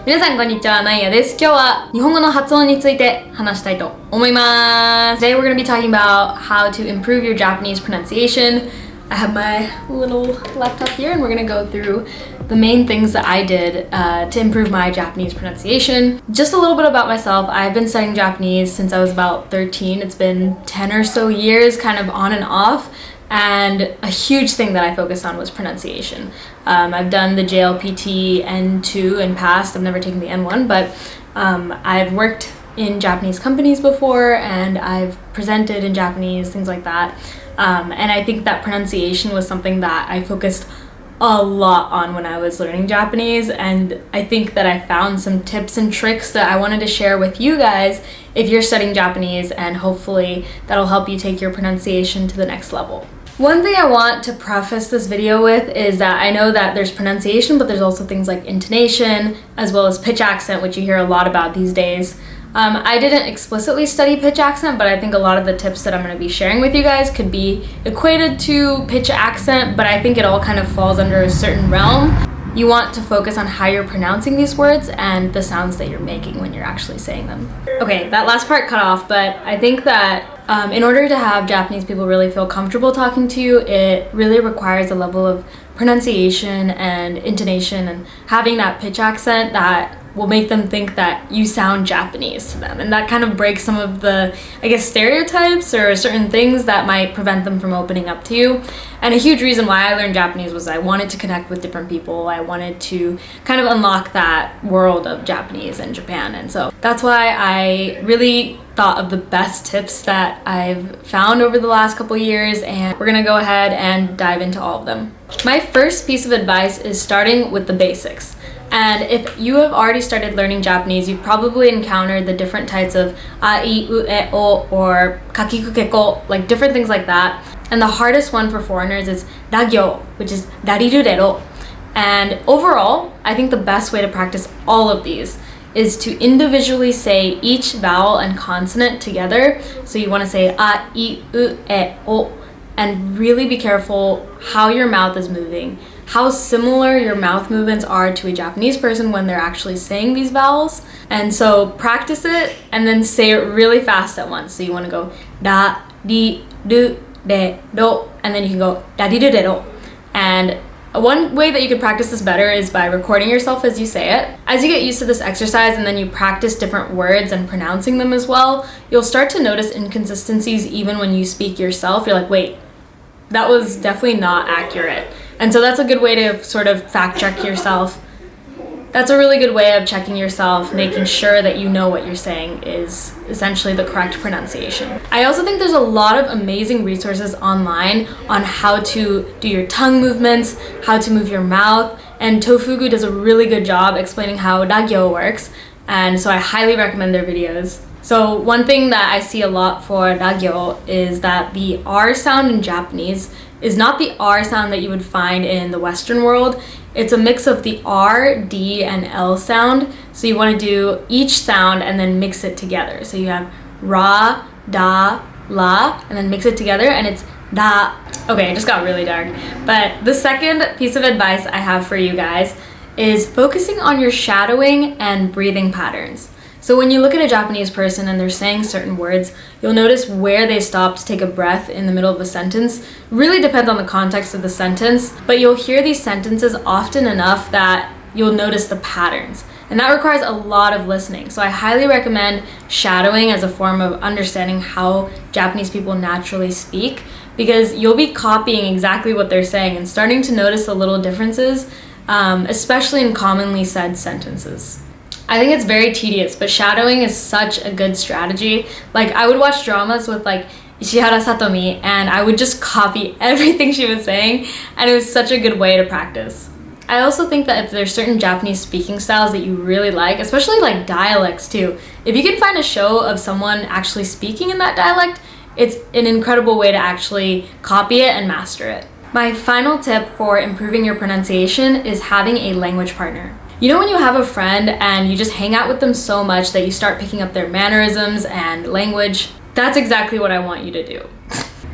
皆さんこんにちは、なんやです。今日は日本語の発音について話したいと思います。Today we're going to be talking about how to improve your Japanese pronunciation. I have my little laptop here and we're going to go through the main things that I did to improve my Japanese pronunciation. Just a little bit about myself. I've been studying Japanese since I was about 13. It's been 10 or so years, kind of on and off. And a huge thing that I focused on was pronunciation. I've done the JLPT N2 in past. I've never taken the N1, but I've worked in Japanese companies before and I've presented in Japanese, things like that. And I think that pronunciation was something that I focused a lot on when I was learning Japanese, and I think that I found some tips and tricks that I wanted to share with you guys if you're studying Japanese, and hopefully that'll help you take your pronunciation to the next level. One thing I want to preface this video with is that I know that there's pronunciation, but there's also things like intonation as well as pitch accent, which you hear a lot about these days. I didn't explicitly study pitch accent, but I think a lot of the tips that I'm going to be sharing with you guys could be equated to pitch accent, but I think it all kind of falls under a certain realm. You want to focus on how you're pronouncing these words and the sounds that you're making when you're actually saying them. Okay, that last part cut off, but I think that in order to have Japanese people really feel comfortable talking to you, it really requires a level of pronunciation and intonation and having that pitch accent that will make them think that you sound Japanese to them. And that kind of breaks some of the, I guess, stereotypes or certain things that might prevent them from opening up to you. And a huge reason why I learned Japanese was I wanted to connect with different people. I wanted to kind of unlock that world of Japanese and Japan. And so that's why I really thought of the best tips that I've found over the last couple years, and we're gonna go ahead and dive into all of them. My first piece of advice is starting with the basics. And if you have already started learning Japanese, you've probably encountered the different types of a, I, u, e, o, or kakiku keko, like different things like that. And the hardest one for foreigners is dagyo, which is darirurero. And overall, I think the best way to practice all of these is to individually say each vowel and consonant together. So you want to say a, I, u, e, o, and really be careful how your mouth is moving, how similar your mouth movements are to a Japanese person when they're actually saying these vowels. And so practice it and then say it really fast at once. So you want to go da, di, du, de, do, and then you can go da, di, du, de, do. And one way that you can practice this better is by recording yourself as you say it. As you get used to this exercise and then you practice different words and pronouncing them as well, you'll start to notice inconsistencies even when you speak yourself. You're like, wait, that was definitely not accurate. And so that's a good way to sort of fact check yourself. That's a really good way of checking yourself, making sure that you know what you're saying is essentially the correct pronunciation. I also think there's a lot of amazing resources online on how to do your tongue movements, how to move your mouth, and Tofugu does a really good job explaining how dagyo works, and so I highly recommend their videos. So one thing that I see a lot for dagyo is that the R sound in Japanese is not the R sound that you would find in the Western world. It's a mix of the R, D, and L sound. So you want to do each sound and then mix it together. So you have ra, da, la, and then mix it together and it's da. Okay, it just got really dark. But the second piece of advice I have for you guys is focusing on your shadowing and breathing patterns. So when you look at a Japanese person and they're saying certain words, you'll notice where they stop to take a breath in the middle of a sentence. Really depends on the context of the sentence, but you'll hear these sentences often enough that you'll notice the patterns. And that requires a lot of listening. So I highly recommend shadowing as a form of understanding how Japanese people naturally speak, because you'll be copying exactly what they're saying and starting to notice the little differences, especially in commonly said sentences. I think it's very tedious, but shadowing is such a good strategy. Like, I would watch dramas with like Ishihara Satomi and I would just copy everything she was saying, and it was such a good way to practice. I also think that if there's certain Japanese speaking styles that you really like, especially like dialects too, if you can find a show of someone actually speaking in that dialect, it's an incredible way to actually copy it and master it. My final tip for improving your pronunciation is having a language partner. You know when you have a friend and you just hang out with them so much that you start picking up their mannerisms and language? That's exactly what I want you to do.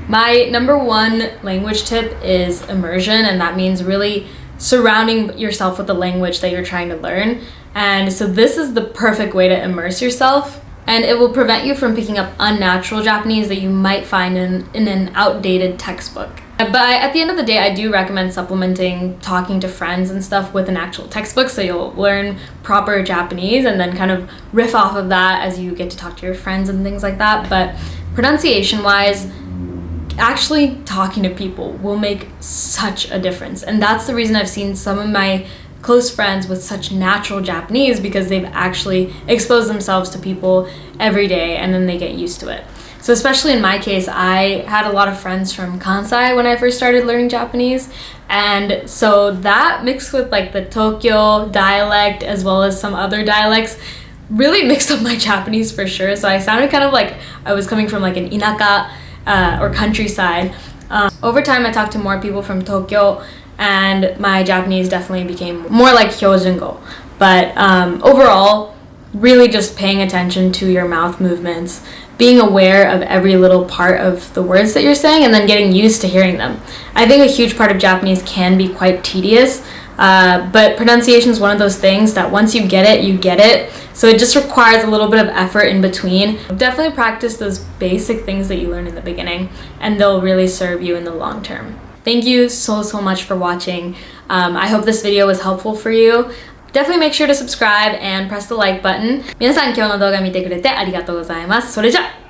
My number one language tip is immersion, and that means really surrounding yourself with the language that you're trying to learn. And so this is the perfect way to immerse yourself, and it will prevent you from picking up unnatural Japanese that you might find in an outdated textbook. But at the end of the day, I do recommend supplementing talking to friends and stuff with an actual textbook, so you'll learn proper Japanese and then kind of riff off of that as you get to talk to your friends and things like that. But pronunciation-wise, actually talking to people will make such a difference. And that's the reason I've seen some of my close friends with such natural Japanese, because they've actually exposed themselves to people every day and then they get used to it. So especially in my case, I had a lot of friends from Kansai when I first started learning Japanese, and so that mixed with like the Tokyo dialect as well as some other dialects really mixed up my Japanese for sure. So I sounded kind of like I was coming from like an inaka or countryside. Over time I talked to more people from Tokyo, and my Japanese definitely became more like Hyojingo. But overall, really just paying attention to your mouth movements, being aware of every little part of the words that you're saying, and then getting used to hearing them. I think a huge part of Japanese can be quite tedious, but pronunciation is one of those things that once you get it, you get it. So it just requires a little bit of effort in between. Definitely practice those basic things that you learn in the beginning, and they'll really serve you in the long term. Thank you so much for watching. I hope this video was helpful for you. Definitely make sure to subscribe and press the like button. 皆さん今日の動画見てくれてありがとうございます。それじゃあ